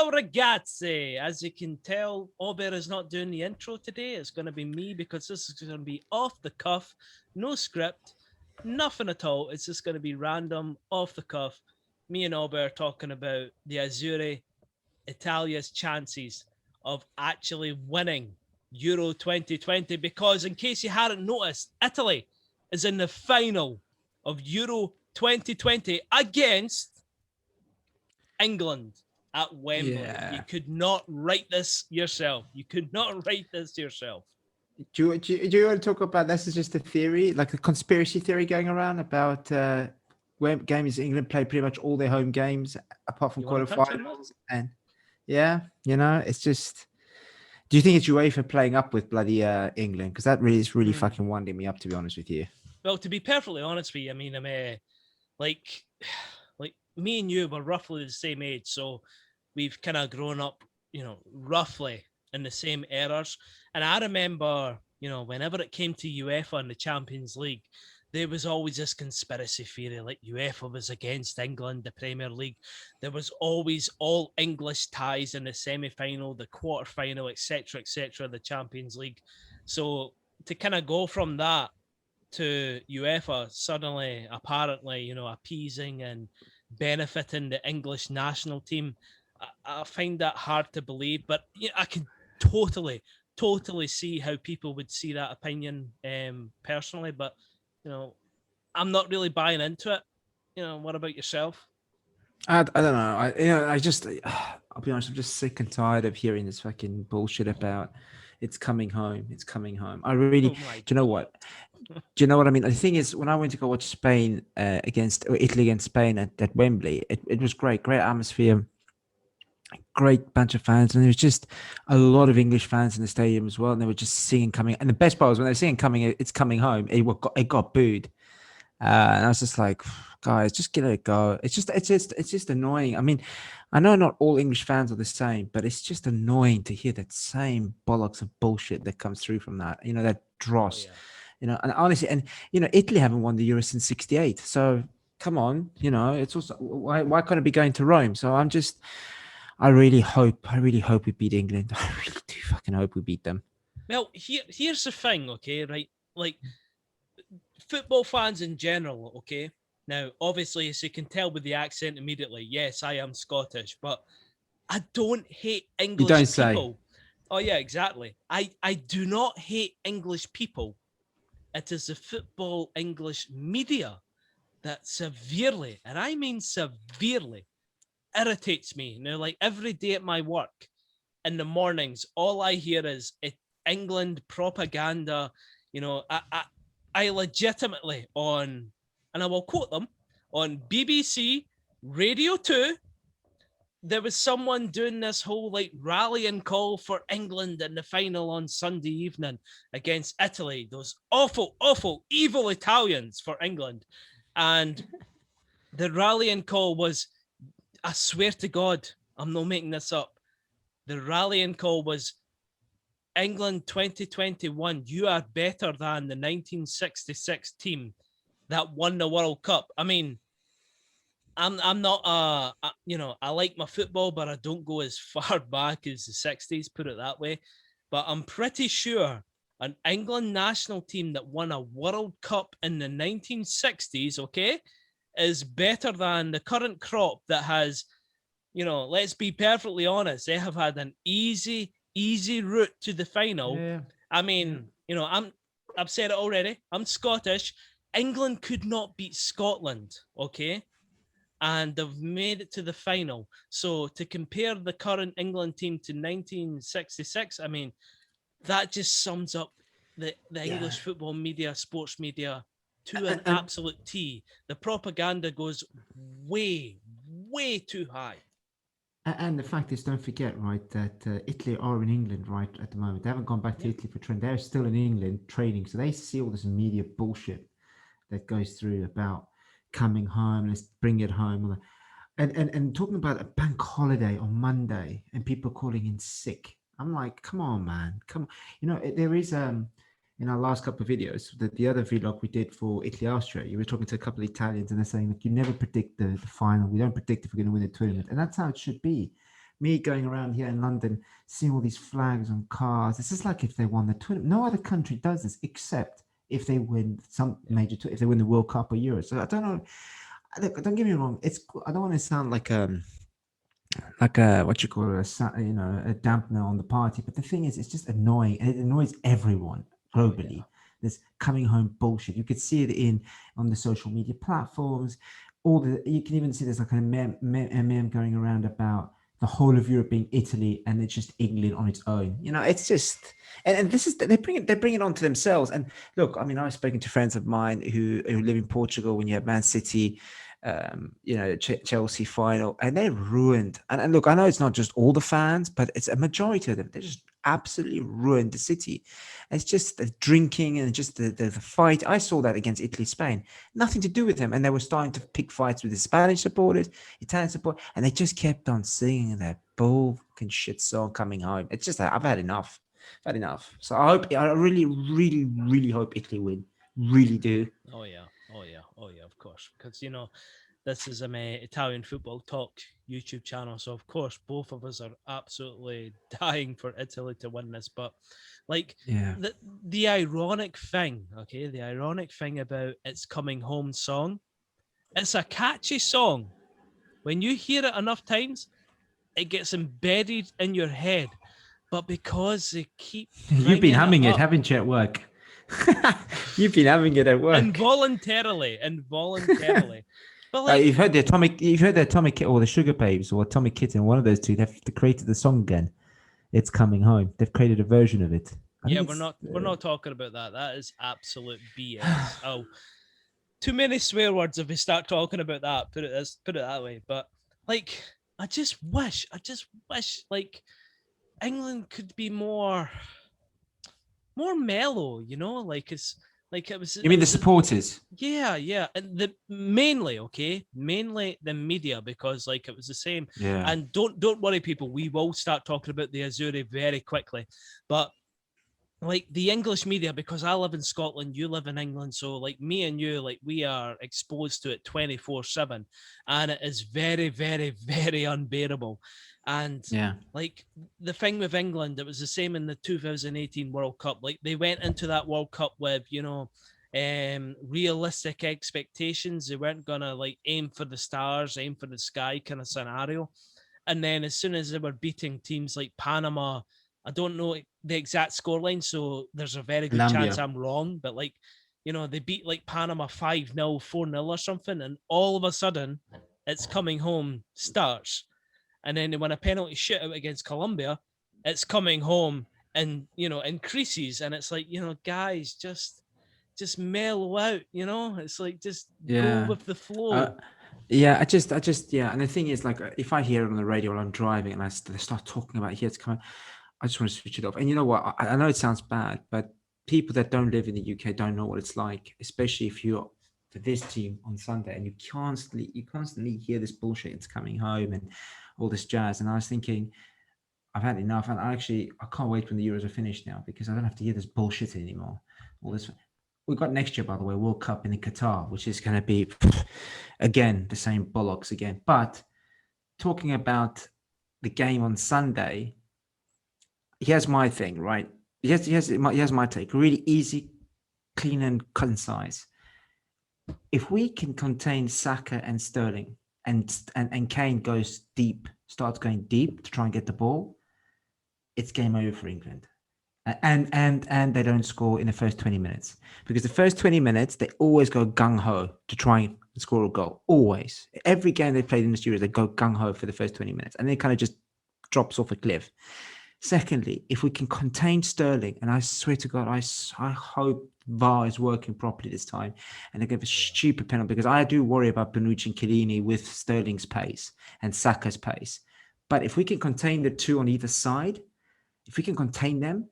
Ciao ragazzi! As you can tell, Auber is not doing the intro today. It's going to be me because this is going to be off the cuff, no script, nothing at all. It's just going to be random, off the cuff. Me and Auber talking about the Azzurri, Italia's chances of actually winning Euro 2020 because, in case you hadn't noticed, Italy is in the final of Euro 2020 against England at Wembley. Yeah. You could not write this yourself. You could not write this yourself. Do you want to talk about this? Is just a theory, like a conspiracy theory going around about where games England play pretty much all their home games apart from quarterfinals. And yeah, it's just. Do you think it's UEFA playing up with bloody England? Because that really is really fucking winding me up, to be honest with you. Well, to be perfectly honest with you, I mean, I'm like me and you were roughly the same age, so we've kind of grown up, roughly in the same eras. And I remember, whenever it came to UEFA and the Champions League, there was always this conspiracy theory, like UEFA was against England, the Premier League. There was always all English ties in the semi-final, the quarter-final, etc., the Champions League. So to kind of go from that to UEFA suddenly, apparently, appeasing and benefiting the English national team, I find that hard to believe. But I can totally see how people would see that opinion personally. But I'm not really buying into it. What about yourself? I don't know. I'll be honest. I'm just sick and tired of hearing this fucking bullshit about it's coming home. It's coming home. I really. Do you know what? Do you know what I mean? The thing is, when I went to go watch Italy against Spain at Wembley, it was great atmosphere, great bunch of fans, and there was just a lot of English fans in the stadium as well, and they were just singing coming. And the best part was when they were singing coming, it's coming home. It got booed, and I was just like, guys, just give it a go. It's just annoying. I mean, I know not all English fans are the same, but it's just annoying to hear that same bollocks of bullshit that comes through from that. That dross. Oh, yeah. And honestly, Italy haven't won the Euro since '68. So come on, it's also why can't it be going to Rome? So I really hope we beat England. I really do fucking hope we beat them. Well, here's the thing, okay, right? Like football fans in general, okay. Now, obviously, as you can tell with the accent immediately, yes, I am Scottish, but I don't hate English people. Say. Oh yeah, exactly. I do not hate English people. It is the football English media that severely, and I mean severely, irritates me. Like every day at my work, in the mornings, all I hear is England propaganda. I legitimately and I will quote them, on BBC, Radio 2, there was someone doing this whole rallying call for England in the final on Sunday evening against Italy. Those awful, evil Italians for England. And the rallying call was, I swear to God, I'm not making this up. The rallying call was, England 2021, you are better than the 1966 team that won the World Cup. I mean, I'm not I like my football, but I don't go as far back as the 60s, put it that way. But I'm pretty sure an England national team that won a World Cup in the 1960s, okay, is better than the current crop that has, let's be perfectly honest, they have had an easy route to the final. Yeah. I mean, I've said it already. I'm Scottish. England could not beat Scotland, okay? And they've made it to the final. So to compare the current England team to 1966, I mean, that just sums up the English football media, sports media to an absolute T. The propaganda goes way too high. And the fact is, don't forget, right, that Italy are in England, right, at the moment. They haven't gone back to Italy for training. They're still in England training. So they see all this media bullshit that goes through about coming home, let's bring it home. And talking about a bank holiday on Monday and people calling in sick. I'm like, come on, man. Come on. There is, in our last couple of videos, the other vlog we did for Italy-Austria, you were talking to a couple of Italians and they're saying that you never predict the final. We don't predict if we're going to win the tournament. And that's how it should be. Me going around here in London, seeing all these flags on cars. This is like if they won the tournament. No other country does this except if they win some major tour, if they win the World Cup or Euros. So I don't know. Look, don't get me wrong. I don't want to sound like a what you call it, a dampener on the party. But the thing is, it's just annoying, and it annoys everyone globally. This coming home bullshit. You could see it on the social media platforms. You can even see there's like a meme going around about the whole of Europe being Italy, and it's just England on its own. It's just, and this is they bring it onto themselves. And look, I mean, I've spoken to friends of mine who live in Portugal. When you have Man City, Chelsea final, and they're ruined. And look, I know it's not just all the fans, but it's a majority of them. They just absolutely ruined the city. It's just the drinking and just the fight. I saw that against Italy, Spain. Nothing to do with them, and they were starting to pick fights with the Spanish supporters, Italian support, and they just kept on singing that bullfucking shit song coming home. It's just I've had enough. I've had enough. So I really, really, really hope Italy win. Really do. Oh yeah, of course. Because this is Italian Football Talk YouTube channel, so of course both of us are absolutely dying for Italy to win this. But the ironic thing, the ironic thing about It's Coming Home song, it's a catchy song. When you hear it enough times, it gets embedded in your head. But because they keep you've been humming it, haven't you, at work? You've been having it at work involuntarily. But you've heard the atomic or the Sugar Babes or Atomic Kitten, one of those two. They've created the song again. It's Coming Home. They've created a version of it. We're not talking about that. That is absolute BS. Oh, too many swear words if we start talking about that. Put it that way. But I just wish England could be more mellow, it was. You mean the supporters? Yeah, and mainly the media, because it was the same. Yeah. And don't worry, people. We will start talking about the Azzurri very quickly, but the English media, because I live in Scotland, you live in England, so me and you, we are exposed to it 24/7, and it is very, very, very unbearable. And the thing with England, it was the same in the 2018 World Cup. They went into that World Cup with realistic expectations. They weren't gonna aim for the stars, aim for the sky kind of scenario. And then as soon as they were beating teams like Panama, I don't know the exact scoreline, so there's a very good chance I'm wrong, but they beat Panama 5-0, 4-0 or something, and all of a sudden It's Coming Home starts. And then they win a penalty shootout against Colombia. It's Coming Home and increases, and it's guys, just mellow out, it's just go with the flow. I just and the thing is, if I hear it on the radio while I'm driving and they start talking about It's Coming, I just want to switch it off. And you know what? I know it sounds bad, but people that don't live in the UK don't know what it's like, especially if you're for this team on Sunday and you constantly hear this bullshit. It's coming home and all this jazz. And I was thinking, I've had enough. And I can't wait when the Euros are finished now, because I don't have to hear this bullshit anymore. All this. We've got next year, by the way, World Cup in Qatar, which is going to be, again, the same bollocks again. But talking about the game on Sunday, here's my thing, right? Here's my take. Really easy, clean and concise. If we can contain Saka and Sterling, and Kane starts going deep to try and get the ball, it's game over for England. And they don't score in the first 20 minutes, because the first 20 minutes they always go gung-ho to try and score a goal. Always. Every game they played in the series, they go gung-ho for the first 20 minutes, and then it kind of just drops off a cliff. Secondly, if we can contain Sterling, and I swear to God, I hope VAR is working properly this time, and they give a stupid penalty, because I do worry about Bonucci and Chiellini with Sterling's pace and Saka's pace. But if we can contain the two on either side, if we can contain them,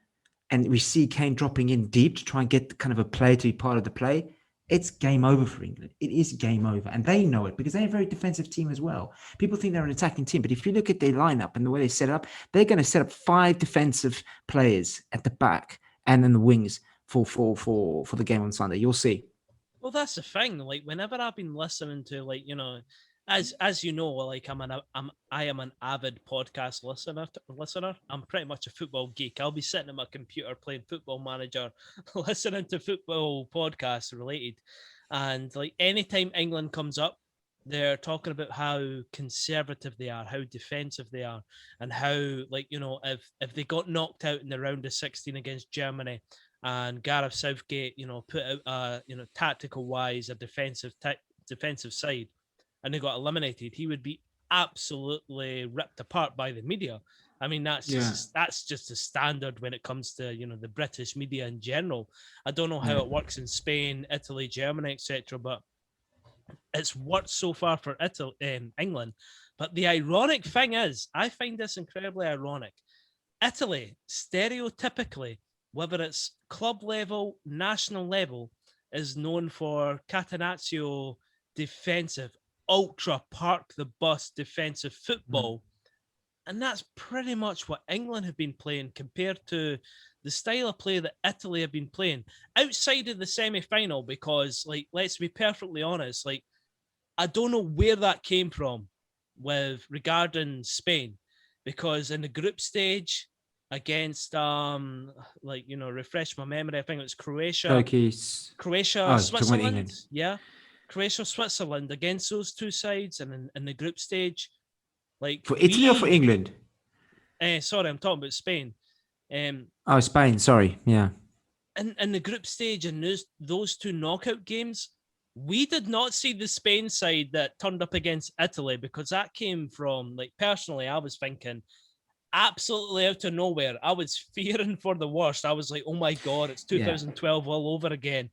and we see Kane dropping in deep to try and get kind of a player to be part of the play, it's game over for England. It is game over. And they know it, because they're a very defensive team as well. People think they're an attacking team, but if you look at their lineup and the way they set up, they're going to set up 5 defensive players at the back and then the wings for the game on Sunday. You'll see. Well, that's the thing. Whenever I've been listening to as you know, like I am an avid podcast listener. I'm pretty much a football geek. I'll be sitting at my computer playing Football Manager, listening to football podcasts related, and like anytime England comes up, they're talking about how conservative they are, how defensive they are, and how, like, if they got knocked out in the round of 16 against Germany, and Gareth Southgate, put out tactical wise a defensive side, and they got eliminated, he would be absolutely ripped apart by the media. I mean, that's just a standard when it comes to the British media in general. I don't know how it works in Spain, Italy, Germany, etc., but it's worked so far for England. But the ironic thing is, I find this incredibly ironic. Italy, stereotypically, whether it's club level, national level, is known for Catenaccio defensive, ultra park the bus defensive football. And that's pretty much what England have been playing compared to the style of play that Italy have been playing outside of the semi final. Because, like, let's be perfectly honest, like, I don't know where that came from with regarding Spain, because in the group stage against refresh my memory, I think it was Turkey's. Oh, talking about Switzerland, England. yeah, Croatia, Switzerland, against those two sides, and in the group stage, like, For Italy or for England? Sorry, I'm talking about Spain. Oh, Spain. Sorry. Yeah. In the group stage and those two knockout games, we did not see the Spain side that turned up against Italy, because that came from, like, personally, I was thinking absolutely out of nowhere. I was fearing for the worst. I was like, oh my God, it's 2012 all over again.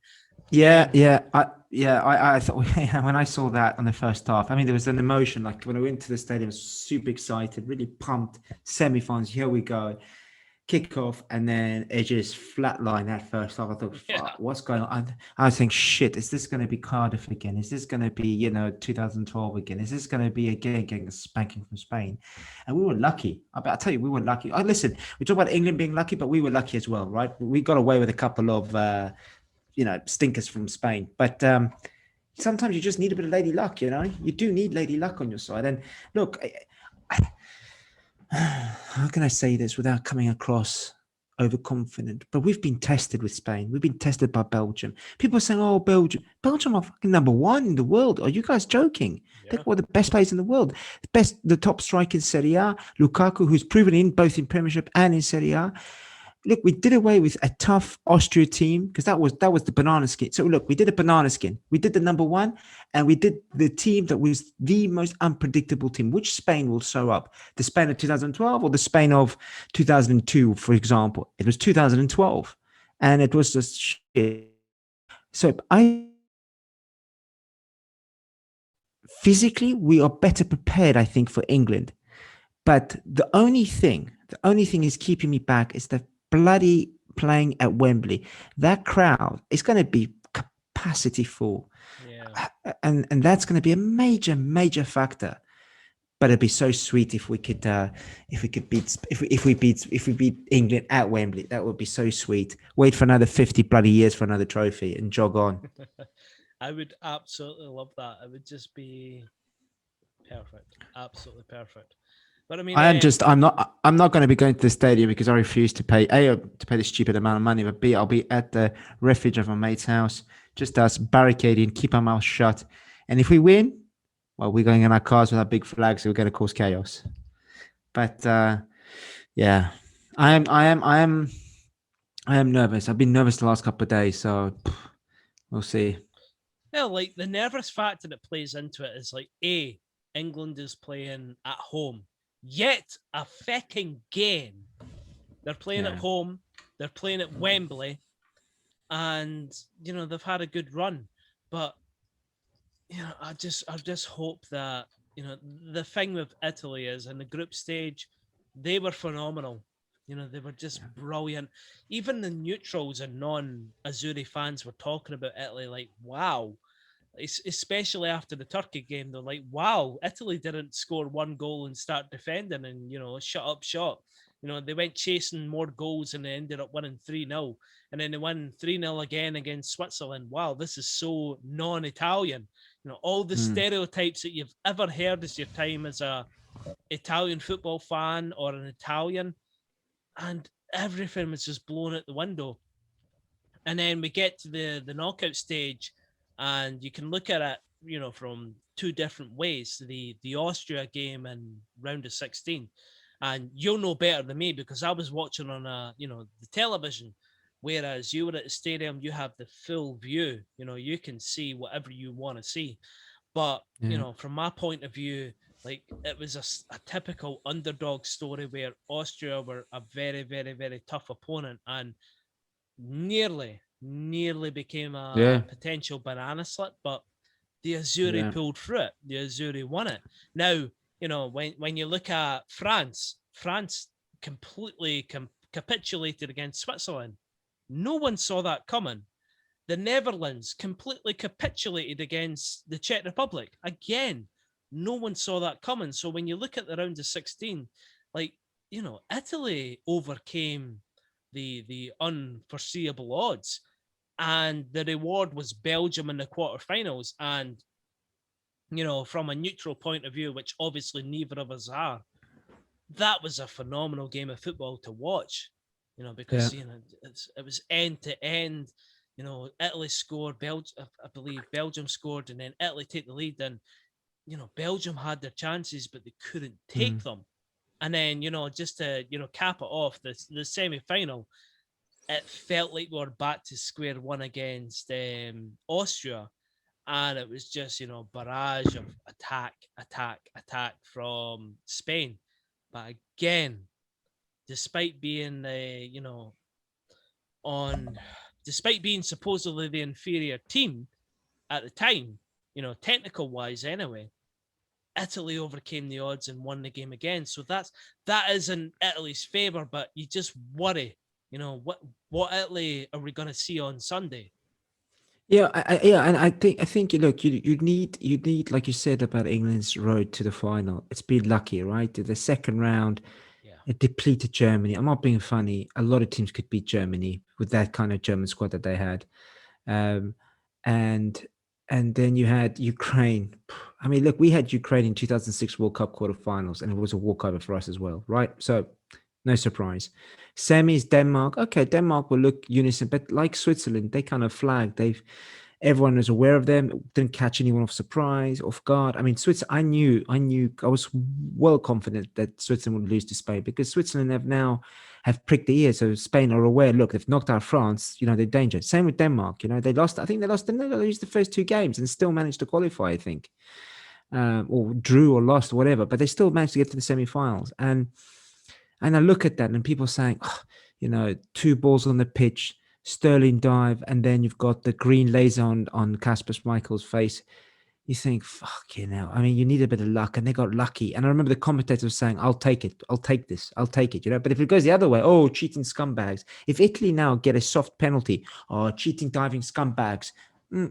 I thought when I saw that on the first half, I mean, there was an emotion. Like when I went to the stadium, I was super excited, really pumped. Semi-finals, here we go. Kick off, and then it just flatlined that first half. I thought, fuck, what's going on? I was thinking, shit, is this going to be Cardiff again? Is this going to be, 2012 again? Is this going to be again getting a spanking from Spain? And we were lucky. I'll tell you, we were lucky. Listen, we talk about England being lucky, but we were lucky as well, right? We got away with a couple of, stinkers from Spain. But sometimes you just need a bit of lady luck, You do need lady luck on your side. And look, how can I say this without coming across overconfident? But we've been tested with Spain. We've been tested by Belgium. People are saying, oh, Belgium are fucking number one in the world. Are you guys joking? Yeah. They're one of the best players in the world. The top striker in Serie A, Lukaku, who's proven both in Premiership and in Serie A. Look, we did away with a tough Austria team because that was the banana skin. So look, we did a banana skin. We did the number one, and we did the team that was the most unpredictable team. Which Spain will show up? The Spain of 2012 or the Spain of 2002, for example? It was 2012, and it was just shit. So physically, we are better prepared, I think, for England. But the only thing is keeping me back is the bloody playing at Wembley. That crowd is going to be capacity full, and that's going to be a major factor. But it'd be so sweet if we could beat England at Wembley. That would be so sweet. Wait for another 50 bloody years for another trophy and jog on. I would absolutely love that. It would just be perfect, absolutely perfect. But I mean, I'm not going to be going to the stadium because I refuse to pay the stupid amount of money, but B, I'll be at the refuge of my mate's house, just us barricading, keep our mouth shut. And if we win, well, we're going in our cars with our big flags, so we're going to cause chaos. But yeah, I am nervous. I've been nervous the last couple of days, so we'll see. Yeah, like the nervous factor that plays into it is like, England is playing at home. Yet a fucking game. They're playing at home. They're playing at Wembley, and they've had a good run. But I just hope that the thing with Italy is in the group stage, they were phenomenal. They were just brilliant. Even the neutrals and non-Azzurri fans were talking about Italy like, wow. Especially after the Turkey game, they're like, wow, Italy didn't score one goal and start defending and, shut up shop. They went chasing more goals and they ended up winning 3-0. And then they won 3-0 again against Switzerland. Wow, this is so non-Italian. all the stereotypes that you've ever heard as your time as a Italian football fan or an Italian, and everything was just blown out the window. And then we get to the knockout stage, and you can look at it, from two different ways. The Austria game in round of 16, and you'll know better than me because I was watching on the television, whereas you were at the stadium, you have the full view. You can see whatever you want to see. But from my point of view, like, it was a typical underdog story where Austria were a very, very, very tough opponent and nearly became a potential banana slip, but the Azzurri pulled through it. The Azzurri won it. Now, when you look at France completely capitulated against Switzerland. No one saw that coming. The Netherlands completely capitulated against the Czech Republic. Again, no one saw that coming. So when you look at the round of 16, like, Italy overcame the unforeseeable odds, and the reward was Belgium in the quarterfinals. And from a neutral point of view, which obviously neither of us are, that was a phenomenal game of football to watch. Because it was end to end. Italy scored, I believe Belgium scored, and then Italy take the lead. And Belgium had their chances, but they couldn't take them. And then, just to, cap it off, the semi-final, it felt like we were back to square one against Austria. And it was just, barrage of attack from Spain. But again, despite being, despite being supposedly the inferior team at the time, technical-wise anyway, Italy overcame the odds and won the game again. So that is in Italy's favour, but you just worry, what Italy are we going to see on Sunday? Yeah, and I think look, you need, like you said about England's road to the final. It's been lucky, right? The second round, it depleted Germany. I'm not being funny. A lot of teams could beat Germany with that kind of German squad that they had, and then you had Ukraine. I mean, look, we had Ukraine in 2006 World Cup quarterfinals, and it was a walkover for us as well, right? So, no surprise. Semis, Denmark. Okay, Denmark will look unison, but like Switzerland, they kind of flagged. Everyone was aware of them. Didn't catch anyone off guard. I mean, Switzerland. I was well confident that Switzerland would lose to Spain because Switzerland have pricked the ear. So Spain are aware. Look, they've knocked out France. They're danger. Same with Denmark. They lost. I think they lost. They lost the first two games and still managed to qualify. I think, or drew or lost or whatever, but they still managed to get to the semi-finals. And I look at that and people saying, two balls on the pitch, Sterling dive, and then you've got the green laser on Kasper Schmeichel's face. You think, fucking hell. I mean, you need a bit of luck, and they got lucky. And I remember the commentators saying, I'll take it. I'll take this. I'll take it. But if it goes the other way, oh, cheating scumbags. If Italy now get a soft penalty, oh, cheating diving scumbags.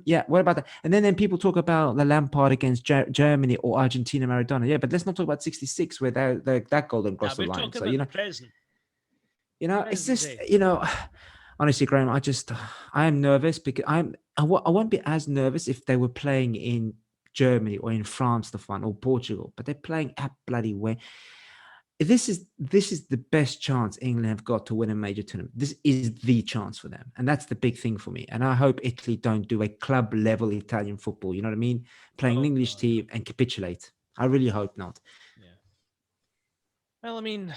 Yeah, what about that? And then people talk about the Lampard against Germany or Argentina Maradona. Yeah, but let's not talk about 66 where that golden cross the line. So, present. It's just, honestly, Graham, I am nervous because I won't be as nervous if they were playing in Germany or in France, the final, or Portugal, but they're playing at bloody way. This is the best chance England have got to win a major tournament. This is the chance for them. And that's the big thing for me. And I hope Italy don't do a club level Italian football. You know what I mean? Playing an English team and capitulate. I really hope not. Yeah. Well, I mean,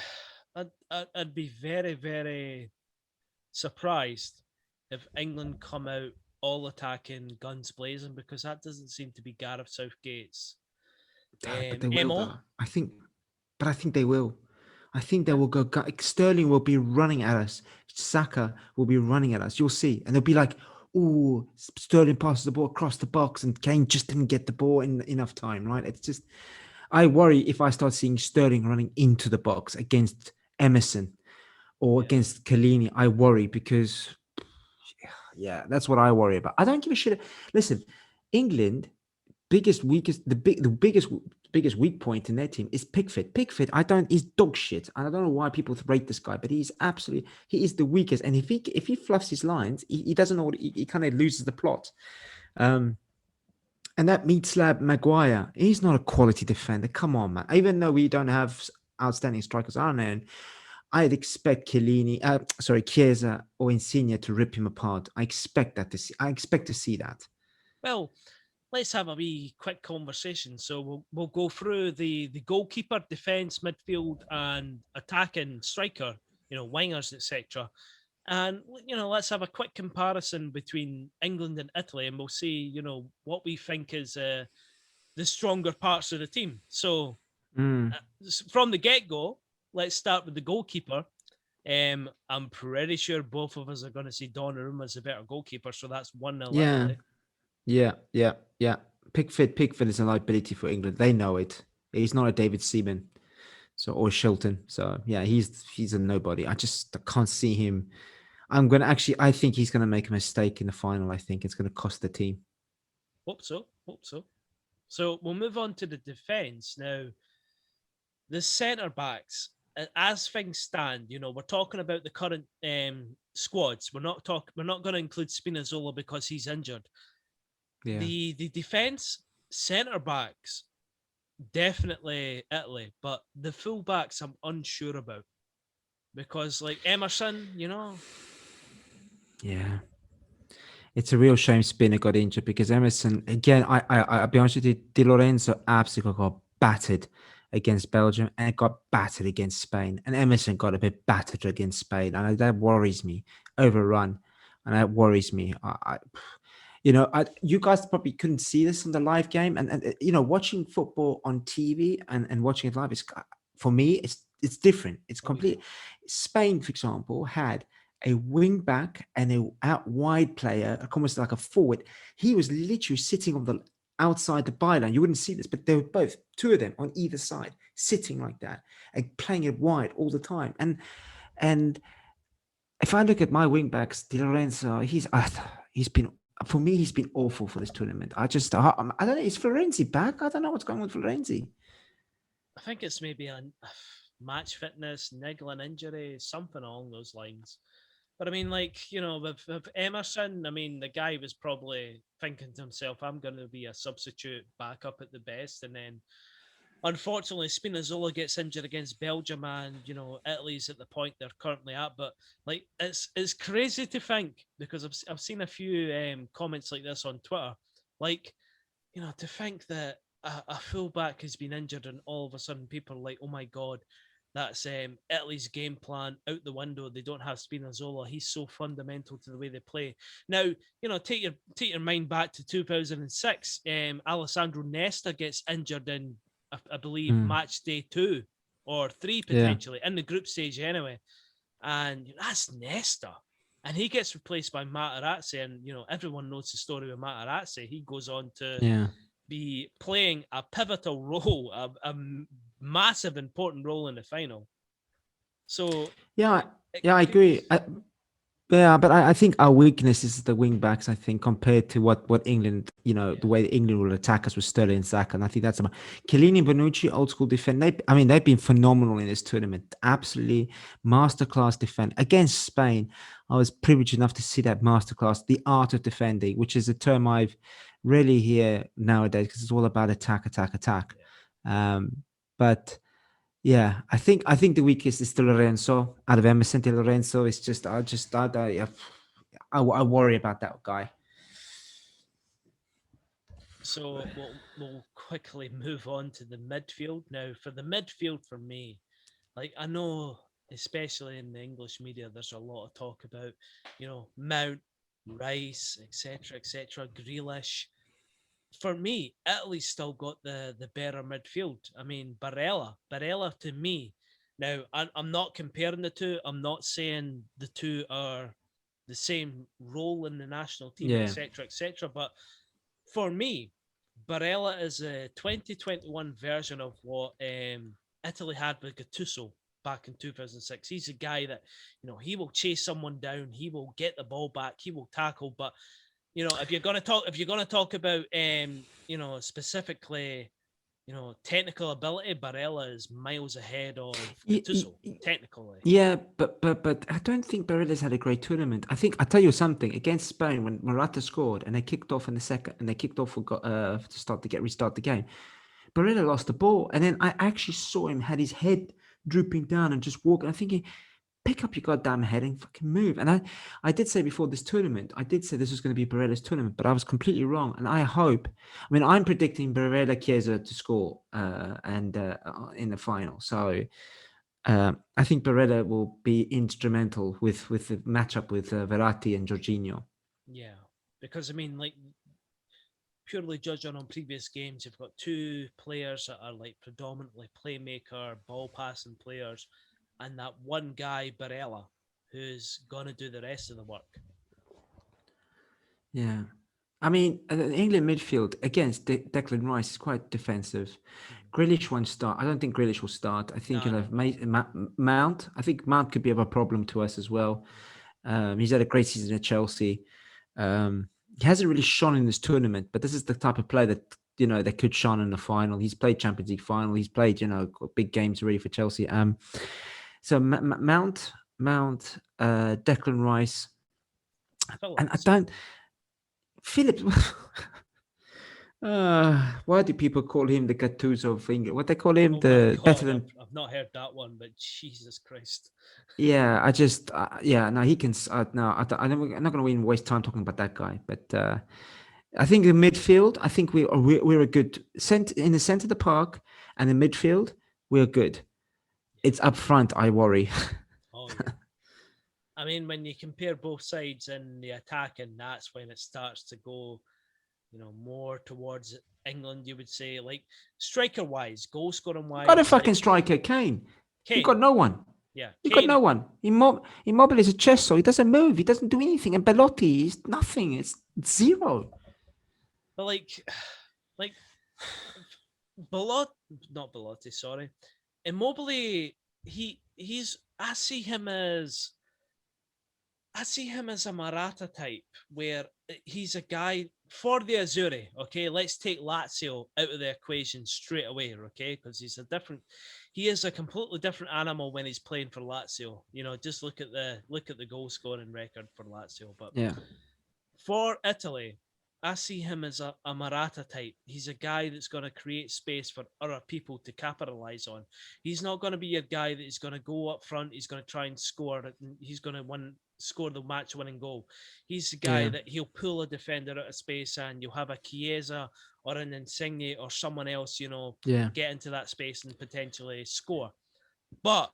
I'd be very, very surprised if England come out all attacking, guns blazing, because that doesn't seem to be Gareth Southgate's but they will, though. I think they will. I think they will go. Sterling will be running at us. Saka will be running at us. You'll see. And they'll be like, oh, Sterling passes the ball across the box and Kane just didn't get the ball in enough time, right? It's just, I worry if I start seeing Sterling running into the box against Emerson or against Chiellini. I worry because, that's what I worry about. I don't give a shit. Listen, England, biggest weak point in their team is Pickford. He's dog shit. And I don't know why people rate this guy, but he is the weakest. And if he fluffs his lines, he doesn't know he kind of loses the plot. And that meat slab Maguire, he's not a quality defender. Come on, man. Even though we don't have outstanding strikers on our own, I'd expect Chiesa or Insigne to rip him apart. I expect that to see. I expect to see that. Well, let's have a wee quick conversation. So we'll go through the goalkeeper, defense, midfield, and attacking striker. Wingers, etc. And let's have a quick comparison between England and Italy, and we'll see what we think is the stronger parts of the team. So Mm. from the get go, let's start with the goalkeeper. I'm pretty sure both of us are going to see Donnarumma as a better goalkeeper, so that's 1-0 Yeah, Italy. yeah. Pickford is a liability for England. They know it. He's not a David Seaman, or Shilton. So yeah, he's a nobody. I can't see him. I think he's gonna make a mistake in the final. I think it's gonna cost the team. Hope so. Hope so. So we'll move on to the defense now. The centre backs, as things stand, we're talking about the current squads. We're not going to include Spinazzola because he's injured. Yeah. The defense centre backs definitely Italy, but the full backs I'm unsure about because like Emerson, Yeah. It's a real shame Spinner got injured because Emerson, again, I'll be honest with you, Di Lorenzo absolutely got battered against Belgium and got battered against Spain. And Emerson got a bit battered against Spain. And that worries me. Overrun. And that worries me. You guys probably couldn't see this on the live game. And watching football on TV and watching it live is, for me, it's different. It's oh yeah, complete. Spain, for example, had a wing back and a out wide player, almost like a forward. He was literally sitting on the outside the byline. You wouldn't see this, but they were both, two of them on either side, sitting like that and playing it wide all the time. And if I look at my wing backs, Di Lorenzo, he's been, for me, he's been awful for this tournament. I don't know. Is Florenzi back? I don't know what's going on with Florenzi. I think it's maybe a match fitness, niggling injury, something along those lines. But I mean, like, with Emerson, I mean, the guy was probably thinking to himself, I'm going to be a substitute backup at the best. And then, unfortunately, Spinazzola gets injured against Belgium, and, Italy's at the point they're currently at. But, like, it's crazy to think because I've seen a few comments like this on Twitter. Like, to think that a fullback has been injured and all of a sudden people are like, oh my God, that's Italy's game plan out the window. They don't have Spinazzola. He's so fundamental to the way they play. Now, take your mind back to 2006. Alessandro Nesta gets injured in, I believe, match day 2 or 3 Yeah. potentially in the group stage anyway. And that's Nesta. And he gets replaced by Materazzi. And, everyone knows the story with Materazzi. He goes on to Yeah. be playing a pivotal role, a massive, important role in the final. So, Yeah. Yeah, I agree. Yeah, but I think our weakness is the wing backs. I think compared to what England, the way England will attack us with Sterling and Saka, and I think that's about Chiellini and Bonucci, old school defend. They've been phenomenal in this tournament. Absolutely masterclass defend against Spain. I was privileged enough to see that masterclass, the art of defending, which is a term I've really hear nowadays because it's all about attack. But yeah, I think the weakest is Di Lorenzo. Out of Emerson, Di Lorenzo is just I worry about that guy. so we'll quickly move on to the midfield now. For the midfield, for me, like I know, especially in the English media, there's a lot of talk about, Mount, Rice, etc., Grealish. For me, Italy's still got the better midfield. I mean, Barella to me. Now, I'm not comparing the two. I'm not saying the two are the same role in the national team, Yeah, etc. But for me, Barella is a 2021 version of what Italy had with Gattuso back in 2006. He's a guy that, he will chase someone down, he will get the ball back, he will tackle, but if you're gonna talk about specifically technical ability, Barella is miles ahead of Y- y- Gattuso, y- technically. Yeah, but I don't think Barella's had a great tournament. I think I'll tell you something against Spain when Morata scored and they kicked off in the second and they kicked off for to restart the game. Barella lost the ball, and then I actually saw him had his head drooping down and just walking. I'm thinking, pick up your goddamn head and fucking move. And I did say before this tournament, I did say this was going to be Barella's tournament, but I was completely wrong. And I hope, I mean, I'm predicting Barella Chiesa to score and in the final. So I think Barella will be instrumental with the matchup with Verratti and Jorginho. Yeah, because I mean, like, purely judging on previous games, you've got two players that are like predominantly playmaker, ball passing players, and that one guy, Barella, who's gonna do the rest of the work. Yeah. I mean, the England midfield against Declan Rice is quite defensive. Grealish won't start. I don't think Grealish will start. I think you'll have Mount. I think Mount could be of a problem to us as well. He's had a great season at Chelsea. He hasn't really shone in this tournament, but this is the type of player that that could shine in the final. He's played Champions League final. He's played big games already for Chelsea. So Mount, Declan Rice, and I don't. Phillips. Why do people call him the Gattuso of England? What they call him, the God, better than. I've not heard that one, but Jesus Christ. Yeah, I just no, he can. No, I'm not going to even waste time talking about that guy. But I think the midfield. I think we're a good in the center of the park, and the midfield we're good. It's up front I worry. Oh yeah. I mean, when you compare both sides in the attack, and that's when it starts to go, more towards England, you would say, like striker wise, goal scoring wise. Got a fucking striker, Kane. You got no one. Yeah, you got no one. Immobile is a chess, so he doesn't move. He doesn't do anything. And Belotti is nothing. It's zero. But like not Belotti, sorry. Immobile, he's I see him as a Maratta type, where he's a guy for the Azzurri. Okay, let's take Lazio out of the equation straight away. Okay, because he is a completely different animal when he's playing for Lazio. Just look at the goal scoring record for Lazio. But yeah, for Italy, I see him as a Maratta type. He's a guy that's going to create space for other people to capitalize on. He's not going to be a guy that is going to go up front. He's going to try and score. He's going to score the match-winning goal. He's the guy that he'll pull a defender out of space, and you'll have a Chiesa or an Insigne or someone else, get into that space and potentially score. But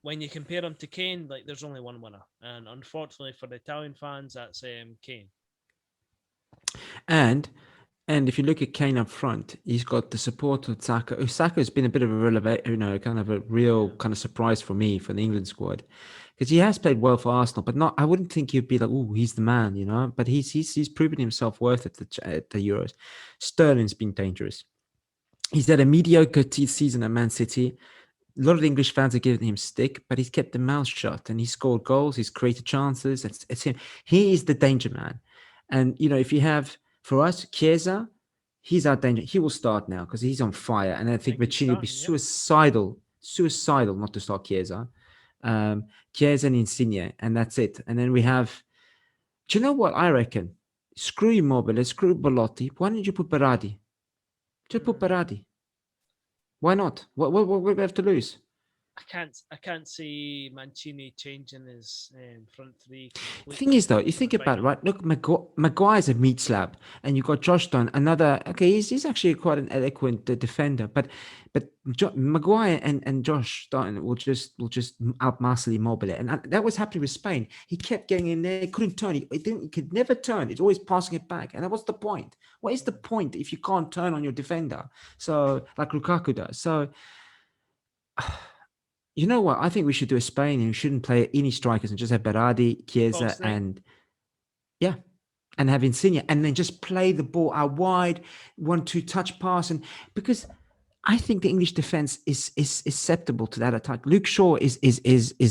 when you compare him to Kane, like, there's only one winner, and unfortunately for the Italian fans, that's Kane. And if you look at Kane up front, he's got the support of Saka. Saka has been a bit of a kind of a real kind of surprise for me for the England squad, because he has played well for Arsenal, but not. I wouldn't think he'd be like, oh, he's the man, But he's proven himself worth it at the Euros. Sterling's been dangerous. He's had a mediocre season at Man City. A lot of the English fans are giving him stick, but he's kept the mouth shut and he's scored goals. He's created chances. It's him. He is the danger man. And, if you have, for us, Chiesa, he's our danger. He will start now because he's on fire. And I think Mancini would be suicidal not to start Chiesa. Chiesa and Insigne, and that's it. And then we have, do you know what I reckon? Screw Immobile, screw Belotti. Why don't you put Berardi? Just put Berardi. Why not? What do we have to lose? I can't see Mancini changing his front three. The thing is, though, you think about it, right? Look, Maguire's a meat slab, and you've got Josh Dunn, another. Okay, he's actually quite an eloquent defender, but Maguire and Josh Dunn will just outmuscle Immobile, and that was happening with Spain. He kept getting in there, couldn't turn. He could never turn. It's always passing it back, and that was the point. What is the point if you can't turn on your defender? So, like Lukaku does. So. You know what? I think we should do a Spain and we shouldn't play any strikers and just have Berardi, Chiesa, and have Insigne, and then just play the ball out wide, 1-2 touch pass, and because I think the English defense is susceptible to that attack. Luke Shaw is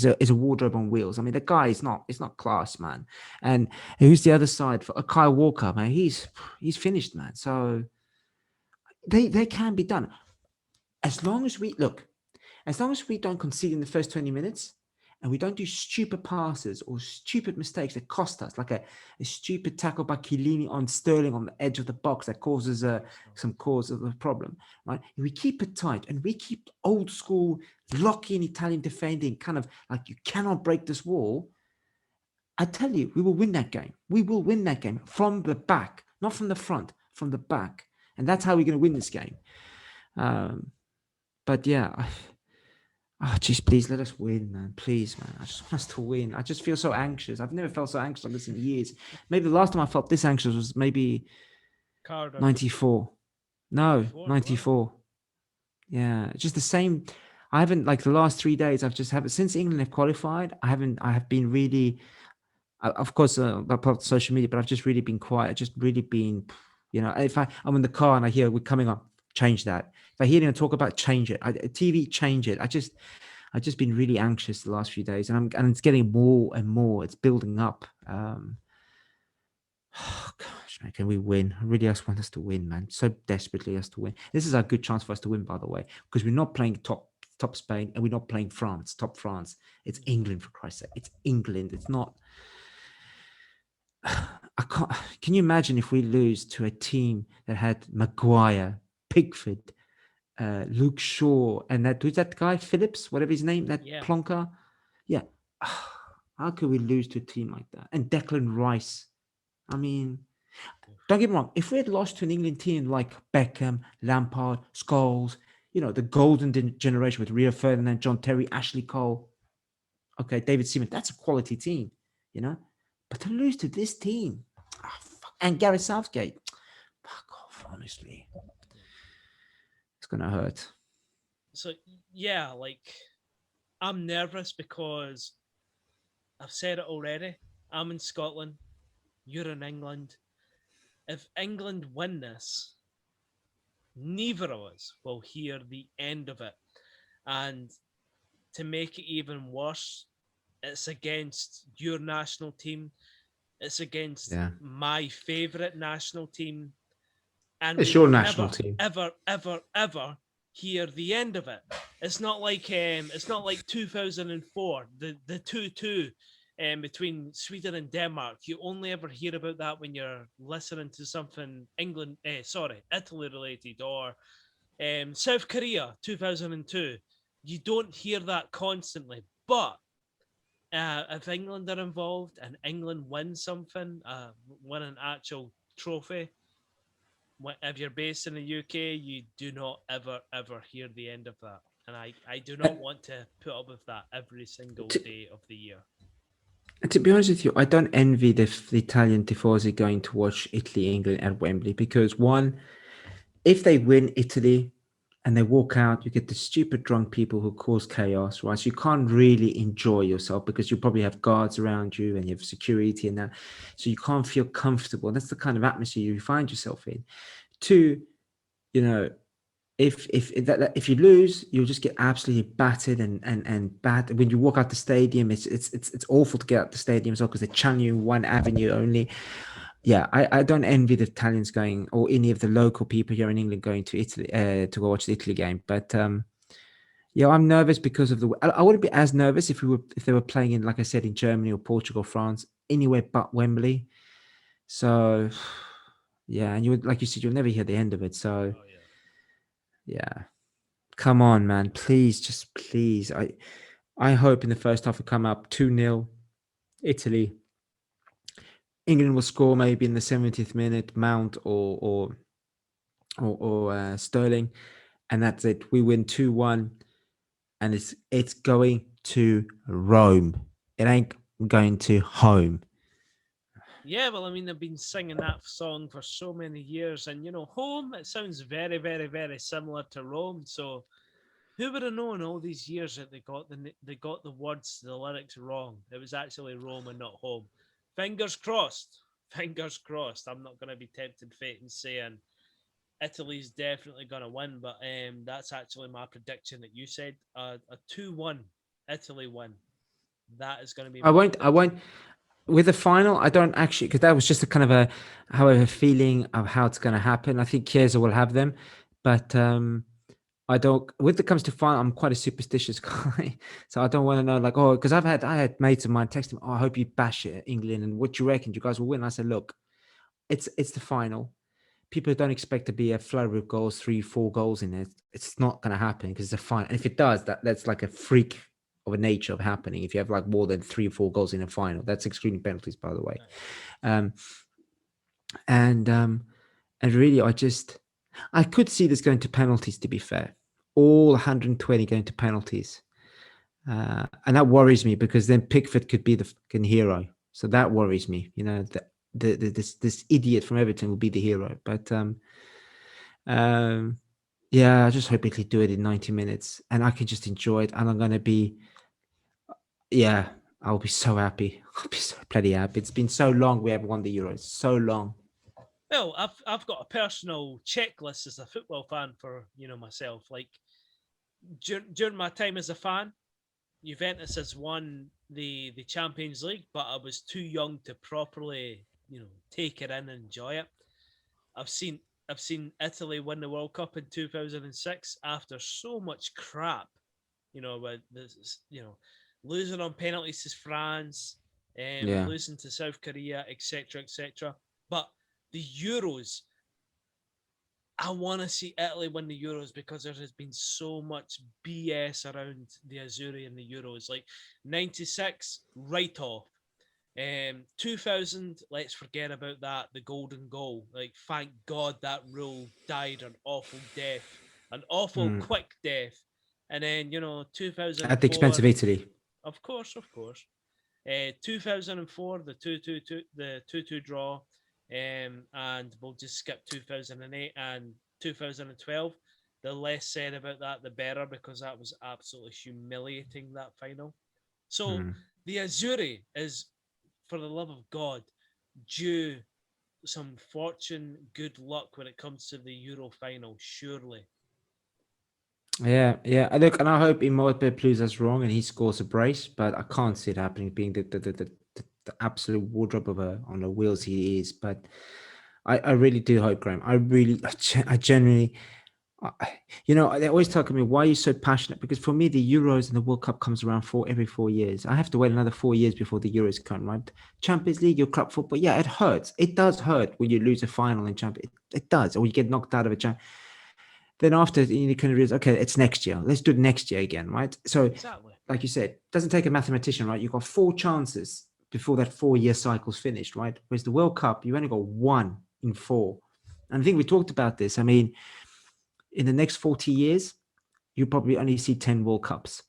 a wardrobe on wheels. I mean, the guy is not class, man. And who's the other side for Kyle Walker? Man, he's finished, man. So they can be done. as long as we look, as long as we don't concede in the first 20 minutes and we don't do stupid passes or stupid mistakes that cost us, like a stupid tackle by Chiellini on Sterling on the edge of the box that causes some cause of the problem, right? If we keep it tight and we keep old school, lock-in Italian defending, kind of like you cannot break this wall, I tell you, we will win that game. We will win that game from the back, not from the front, from the back. And that's how we're going to win this game. But yeah, just please let us win, man. Please, man. I just want us to win. I just feel so anxious. I've never felt so anxious like this in years. Maybe the last time I felt this anxious was maybe Cardiff. 94. No, 94. Yeah, it's just the same. I haven't, like the last 3 days, I've just haven't, since England have qualified, I have been really, of course, about social media, but I've just really been quiet. I've just really been, if I'm in the car and I hear we're coming up, change that. If I hear them talk about, change it. TV, change it. I've just been really anxious the last few days, and it's getting more and more. It's building up. Oh gosh, man, can we win? I really just want us to win, man. So desperately us to win. This is a good chance for us to win, by the way, because we're not playing top Spain and we're not playing top France. It's England, for Christ's sake. It's England. It's not. I can't. Can you imagine if we lose to a team that had Maguire, Pickford, Luke Shaw, and who's that guy, Phillips, whatever his name, that plonker? Yeah. How could we lose to a team like that? And Declan Rice. I mean, don't get me wrong. If we had lost to an England team like Beckham, Lampard, Scholes, the golden generation with Rio Ferdinand, John Terry, Ashley Cole, okay, David Seaman, that's a quality team, But to lose to this team, and Gareth Southgate, fuck off, honestly. It's going to hurt. So, yeah, I'm nervous because I've said it already. I'm in Scotland. You're in England. If England win this, neither of us will hear the end of it. And to make it even worse, it's against your national team. It's against my favourite national team. And it's your national team. Ever hear the end of it. It's not like 2004, the 2-2 between Sweden and Denmark. You only ever hear about that when you're listening to something Italy related, or South Korea 2002. You don't hear that constantly, but if England are involved and England win something, win an actual trophy, if you're based in the UK, you do not ever hear the end of that. And I do not want to put up with that every single day of the year. To be honest with you, I don't envy the Italian tifosi going to watch Italy-England at Wembley, because one, if they win Italy and they walk out, you get the stupid drunk people who cause chaos, right? So you can't really enjoy yourself because you probably have guards around you and you have security and that. So you can't feel comfortable. That's the kind of atmosphere you find yourself in. Two, if you lose, you'll just get absolutely battered and bad. When you walk out the stadium, it's awful to get out the stadium as well, because they channel you one avenue only. Yeah, I don't envy the Italians going, or any of the local people here in England going to Italy to go watch the Italy game. But yeah, I'm nervous because of I wouldn't be as nervous if they were playing in, like I said, in Germany or Portugal, France, anywhere but Wembley. So yeah, and like you said, you'll never hear the end of it. So yeah, come on, man, please, please. I hope in the first half we come up 2-0 Italy. England will score maybe in the 70th minute, Mount or Sterling, and that's it. We win 2-1, and it's going to Rome. It ain't going to home. Yeah, well, I mean, they've been singing that song for so many years, and home, it sounds very, very, very similar to Rome. So who would have known all these years that they got the words, the lyrics wrong? It was actually Rome and not home. Fingers crossed. Fingers crossed. I'm not going to be tempted fate and saying Italy's definitely going to win, but that's actually my prediction that you said. A 2-1 Italy win. That is going to be I won't. With the final, I don't actually, because that was just a kind of a feeling of how it's going to happen. I think Chiesa will have them, but I don't. When it comes to fun, I'm quite a superstitious guy, so I don't want to know like, oh, because I had mates of mine text him, oh, I hope you bash it, England, and what do you reckon? You guys will win? I said, look, it's the final. People don't expect to be a flurry of goals, 3, 4 goals in it. It's not going to happen because it's a final. And if it does, that's like a freak of a nature of happening. If you have like more than 3 or 4 goals in a final, that's excluding penalties, by the way. Um, and really, I could see this going to penalties. To be fair, all 120 going to penalties, and that worries me because then Pickford could be the fucking hero. So that worries me. You know, that this idiot from Everton will be the hero. But um, yeah, I just hope he'll do it in 90 minutes, and I can just enjoy it. And I'm gonna be, yeah, I'll be so happy. I'll be so bloody happy. It's been so long we haven't won the Euros. So long. Well, I've got a personal checklist as a football fan for myself. Like during my time as a fan, Juventus has won the Champions League, but I was too young to properly take it in and enjoy it. I've seen I've seen Italy win the World Cup in 2006 after so much crap, with this, losing on penalties to France, Yeah. losing to South Korea, etc., etc. But the Euros, I want to see Italy win the Euros because there has been so much BS around the Azzurri in the Euros. Like 96, right off. 2000, let's forget about that. The golden goal. Like, thank God that rule died an awful death, an awful Mm. quick death. And then, At the expense 2004, of Italy. of course, 2004, the 2-2 draw, and we'll just skip 2008 and 2012. The less said about that, the better, because that was absolutely humiliating, that final. So Mm. the Azzurri is, for the love of God, due some fortune, good luck when it comes to the Euro final, surely. Yeah, yeah. Look, and I hope Immobile proves us wrong and he scores a brace, but I can't see it happening, being the absolute wardrobe of on the wheels he is. But I really do hope, Graham. I genuinely, they always talk to me, why are you so passionate? Because for me, the Euros and the World Cup comes around every 4 years. I have to wait Yeah. another 4 years before the Euros come, right? Champions League, your club football, yeah, it hurts. It does hurt when you lose a final in Champions. It does, or you get knocked out of a champ. Then after you can realize, okay, it's next year. Let's do it next year again, right? So, Exactly. like you said, it doesn't take a mathematician, right? You've got 4 chances before that 4 year cycle's finished, right? Whereas the World Cup, you only got 1 in 4. And I think we talked about this. I mean, in the next 40 years, you probably only see 10 World Cups,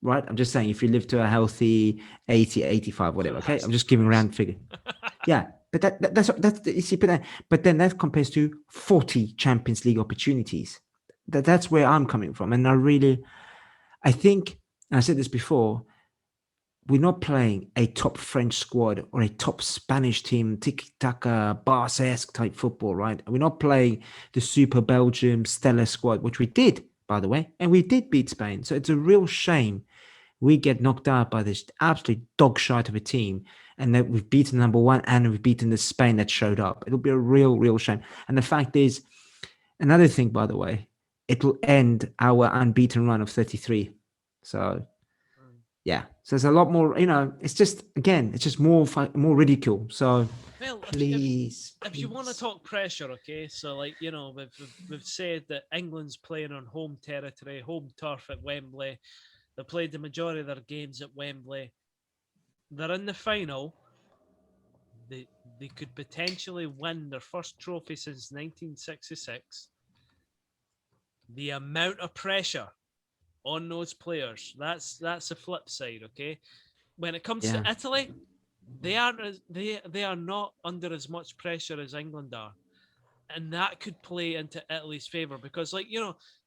right? I'm just saying, if you live to a healthy 80, 85, whatever, okay? I'm That's just giving a nice. round figure. Yeah, but that's you see, but then that compares to 40 Champions League opportunities. That's where I'm coming from, and I think, and I said this before, we're not playing a top French squad or a top Spanish team, tiki-taka, Barca-esque type football, right? We're not playing the Super Belgium Stellar squad, which we did, by the way, and we did beat Spain. So it's a real shame we get knocked out by this absolute dog shite of a team, and that we've beaten number one and we've beaten the Spain that showed up. It'll be a real shame. And the fact is, another thing, by the way, it will end our unbeaten run of 33. So yeah, so there's a lot more. It's just, again, it's just more ridicule. So Well, if you want to please. talk pressure, okay, so like we've said that England's playing on home territory, home turf at Wembley. They played the majority of their games at Wembley. They're in the final. They could potentially win their first trophy since 1966. The amount of pressure on those players, that's the flip side, okay? When it comes to Yeah, Italy, they are not under as much pressure as England are. And that could play into Italy's favor because, like,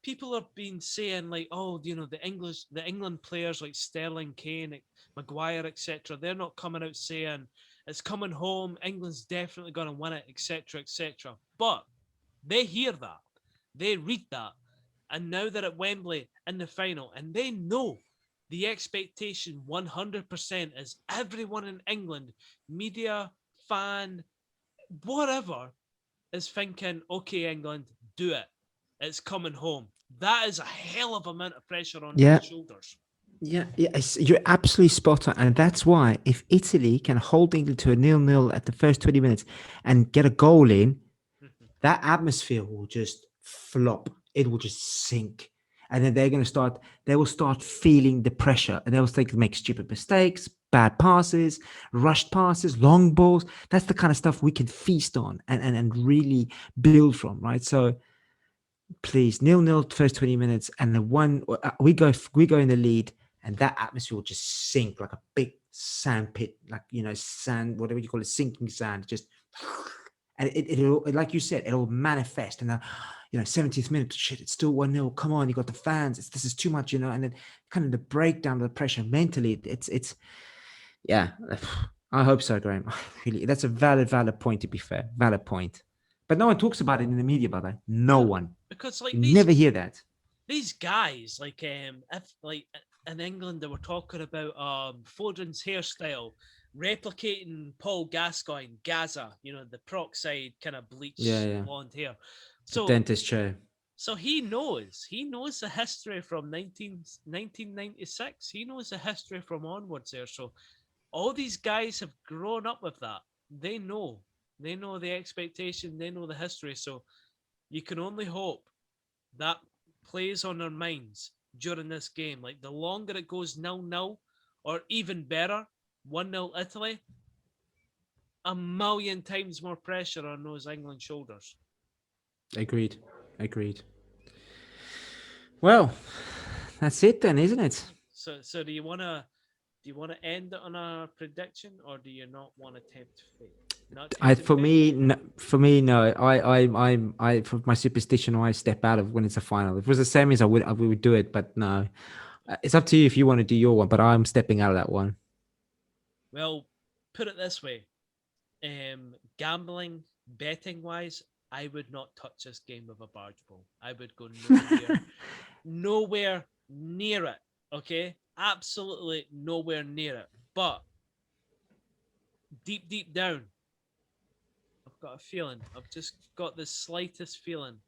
people have been saying, like, oh, the England players like Sterling, Kane, Maguire, etc. They're not coming out saying it's coming home. England's definitely going to win it, etc., etc. But they hear that, they read that, and now they're at Wembley in the final, and they know the expectation 100% is everyone in England, media, fan, whatever, is thinking, okay, England, do it. It's coming home. That is a hell of amount of pressure on Yeah. those shoulders. Yeah, you're absolutely spot on, and that's why if Italy can hold England to a 0-0 at the first 20 minutes and get a goal in, that atmosphere will just flop. It will just sink, and then they will start feeling the pressure, and they will make stupid mistakes, bad passes, rushed passes, long balls. That's the kind of stuff we can feast on and really build from, right? So please 0-0 first 20 minutes, and the one we go in the lead, and that atmosphere will just sink like a big sand pit, like sand, whatever you call it, sinking sand, just and it'll, like you said, it'll manifest. And 70th minute, shit, it's still 1-0. Come on, you got the fans. This is too much, and then kind of the breakdown of the pressure mentally. It's yeah. I hope so, Graham. Really, that's a valid point. To be fair, valid point. But no one talks about it in the media, brother. No one. Because like you never hear that. These guys, like if like in England, they were talking about Foden's hairstyle, replicating Paul Gascoigne, Gaza, the peroxide kind of bleached blonde hair. So the dentist chair. So he knows the history from 1996. He knows the history from onwards there. So all these guys have grown up with that. They know the expectation. They know the history. So you can only hope that plays on their minds during this game. Like the longer it goes 0-0, or even better, 1-0 Italy, a million times more pressure on those England shoulders. Agreed. Well, that's it then, isn't it? So do you want to end it on a prediction, or do you not want to tempt fate? For me, no. I for my superstition, I step out of when it's a final. If it was the semis, we would do it, but no. It's up to you if you want to do your one, but I'm stepping out of that one. Well, put it this way: gambling, betting wise, I would not touch this game with a barge pole. I would go nowhere near it. Okay, absolutely nowhere near it. But deep down, I've got a feeling. I've just got the slightest feeling.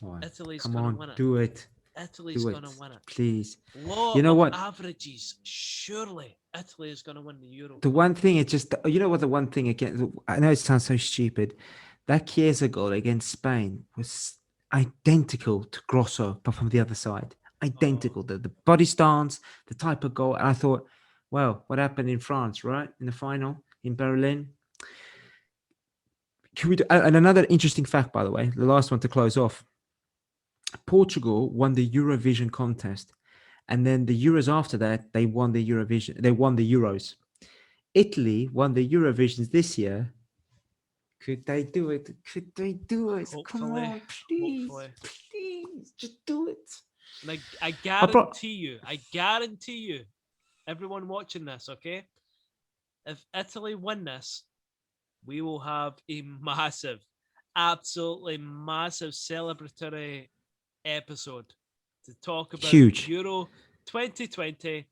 Come on, Italy's going to win it. Do it. Italy's going to win it. Please. Law of averages. Surely Italy is going to win the Euro. The one thing, it's just, the one thing again, I know it sounds so stupid. That Chiesa goal against Spain was identical to Grosso, but from the other side. Identical. The body stance, the type of goal. And I thought, well, what happened in France, right? In the final in Berlin. And another interesting fact, by the way, the last one to close off. Portugal won the Eurovision contest. And then the Euros after that, they won the Eurovision. They won the Euros. Italy won the Eurovisions this year. Could they do it? Hopefully, come on, please. Please, just do it. Like I guarantee you, everyone watching this, okay? If Italy win this, we will have a massive, absolutely massive celebratory episode to talk about Euro 2020,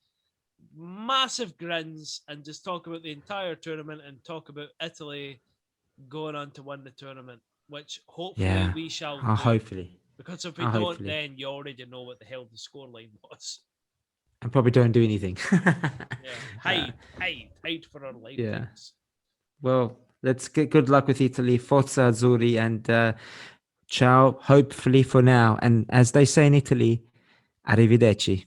massive grins, and just talk about the entire tournament and talk about Italy going on to win the tournament, which hopefully we shall do. Hopefully. Because if we don't, then you already know what the hell the scoreline was. And probably don't do anything. Hide for our life. Yeah. Well, let's get good luck with Italy. Forza Azzurri, and ciao, hopefully for now. And as they say in Italy, arrivederci.